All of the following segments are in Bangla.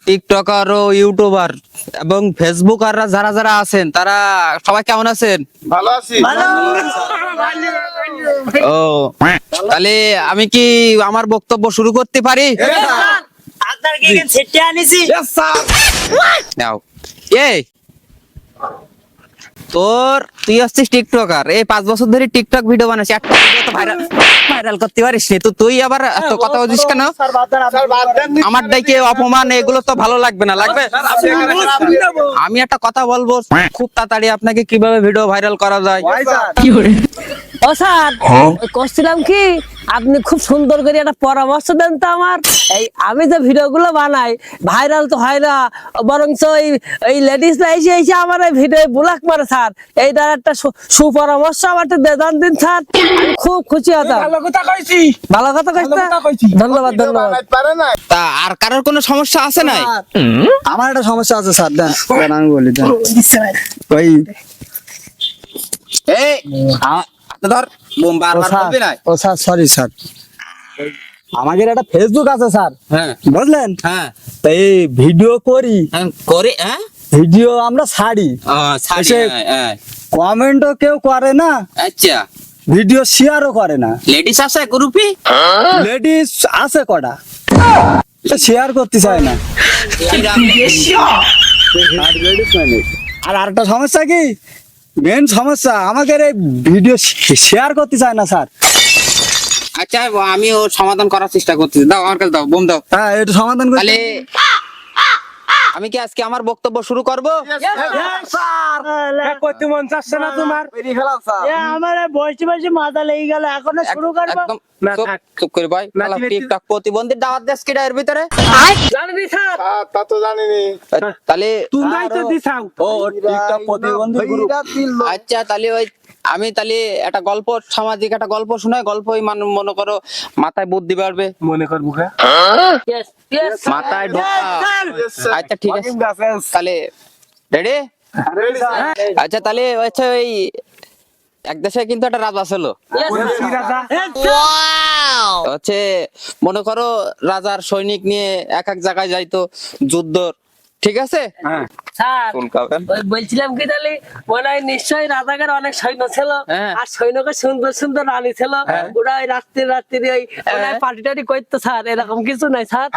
টিকটকার ও ইউটিউবার এবং ফেসবুকাররা যারা যারা আছেন তারা সবাই কেমন আছেন? ভালো আছি। ও তাহলে আমি কি আমার বক্তব্য শুরু করতে পারি? নাও এই তুই হচ্ছিস টিকটকার, এই 5 বছর ধরে টিকটক ভিডিও বানাচ্ছিস, একটা ভিডিও তো ভাইরাল করতে পারিস নি, তো তুই আবার এত কথা বলছিস কেন? আমার ডাইকে অপমান, এগুলো তো ভালো লাগবে না, লাগবে? আমি একটা কথা বলবো, খুব তাড়াতাড়ি আপনাকে কিভাবে ভিডিও ভাইরাল করা যায়। ও স্যার, করছিলাম কি আপনি খুব সুন্দর করে একটা পরামর্শ দেন তো আমার। এই আমি যে ভিডিওগুলো বানাই ভাইরাল তো হয় না, বরঞ্চ এই লেডিসরা এসে এসে আমার এই ভিডিও ব্লক মারে স্যার। এইটার একটা সুপরামর্শ আমার দেন দিন স্যার, আমি খুব খুশি হতাম। ভালো কথা কইছি। ধন্যবাদ ধন্যবাদ। পারে না। তা আর কারোর কোনো সমস্যা আছে নাই? আমার একটা সমস্যা আছে স্যার, দেন আমি বলি দেন। ওই এই ধর বারবার বলবি না। ও স্যার, সরি স্যার, আমাদের একটা ফেসবুক আছে স্যার, হ্যাঁ বুঝলেন? হ্যাঁ তো এই ভিডিও করি, করে হ্যাঁ ভিডিও আমরা ছাড়ি, ছাড়ি, এসে- হ্যাঁ কমেন্টও কেউ করে না, আচ্ছা। ভিডিও শেয়ারও করে না। লেডিস আছে গ্রুপে? লেডিস আছে কটা, শেয়ার করতে চায় না। আর আরেকটা সমস্যা কি, মেন সমস্যা আমাদের এই ভিডিও শেয়ার করতে চায় না স্যার। আচ্ছা আমি ওর সমাধান করার চেষ্টা করছি, দাও আমার কাছে, দাও বোম দাও। হ্যাঁ, এটা সমাধান করতে তাহলে আমি কি আজকে আমার বক্তব্য শুরু করব? করতে মন চাচ্ছে না তোমার? আমার বসে বসে মাথা লেগে গেল, এখনো শুরু করবো? একদম না, চুপ, থাক। চুপ করে ভাই। নাতি বেটি- টিকটক প্রতিবন্ধী দাওয়াত দেশ কিটা এর ভিতরে? জানবি স্যার? তা তো জানিনি। তাহলে তোমরাই তো দিছাও। ও টিকটক প্রতিবন্ধী গ্রুপ। আচ্ছা তাহলে আমি তাহলে একটা গল্প, সামাজিক একটা গল্প শোনাই, গল্পই মনে করো মাথায় বুদ্ধি বাড়বে, মনে করবো কে? Yes, yes, sir. মাথায় ঢোকা। Yes, sir. আচ্ছা ঠিক আছে, তাহলে রেডি? আচ্ছা তাহলে হচ্ছে ওই এক দেশে কিন্তু একটা রাজা ছিল, Yes, sir. কি রাজা? হচ্ছে মনে করো রাজার সৈনিক নিয়ে এক এক জায়গায় যাইতো যুদ্ধ, ঠিক আছে? স্যার, চুলকাবেন। ওই বলছিলাম কি তাহলে মনে হয় নিশ্চয়ই রাজাকার অনেক সৈন্য ছিল, হ্যাঁ। আর সৈন্যকে সুন্দর সুন্দর রানী ছিল, ওরা ওই রাত্রি রাত্রি ওই পার্টি টাটি করতো স্যার, এরকম কিছু নাই স্যার।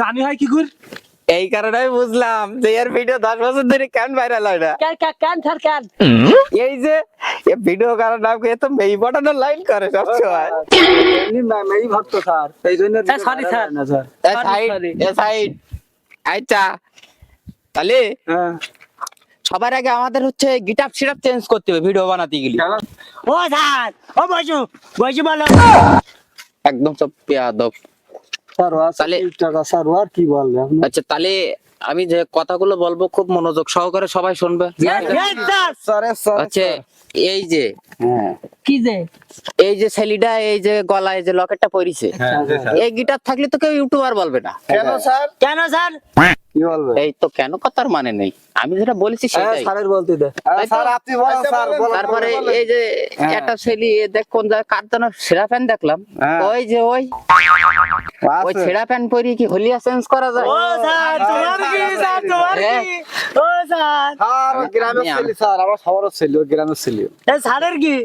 রানী হয় কি করে? এই কারণে আমি বুঝলাম যে এর ভিডিও 10 বছর ধরে কেন ভাইরাল হয় না। কেন স্যার কেন? এই যে ভিডিও কারণ নাম তো মেই বটানোর লাইন করে সবসময়। এই ভক্ত স্যার, এই জন্য স্যার, sorry, স্যার। না স্যার। সাইড আচ্ছা তাহলে হ্যাঁ, সবার আগে আমাদের হচ্ছে গিটার সিটাপ চেঞ্জ করতে হবে ভিডিও বানাতে গেলে। ও স্যার, ও বসু বলো। একদম সব পেয়াদব। স্যার ও আছে তাহলে- টিকটকার স্যার, ও আর কি বলবে আপনি? আচ্ছা তাহলে আমি যে কথাগুলো বলবো খুব মনোযোগ সহকারে সবাই শুনবে। আচ্ছা এই যে কি যে এই যে ছেলেটা এই যে গলায় যে লকেটটা পরিছে, এই গিটার থাকলে তো কেউ ইউটিউবার বলবে না। কেন স্যার? কেন স্যার? কি বলবে? এই তো কেন কথার মানে নেই, আমি যেটা বলেছি হ্যাঁ, সেটাই। স্যারের বলতে দে। তাই তো? স্যার আপনি বলেন আচ্ছা, স্যার, বলেন, বলেন। তারপরে বলেন। এই যে একটা ছেলে দেখ কোন জায়গায় কার যেন সেরা প্যান্ট দেখলাম, হ্যাঁ। ওই যে ওই ওই আছে। ছেঁড়া প্যান্ট পরিয়ে কি হোলিয়া চেঞ্জ করা যায়? ও স্যার, তোমার কি স্যার, তোমার কি? ও স্যার, স্যার, ও গ্রামের আমি- ছেলে স্যার, আমার সবারও ছেলে, ও গ্রামের ছেলে। স্যারের কি?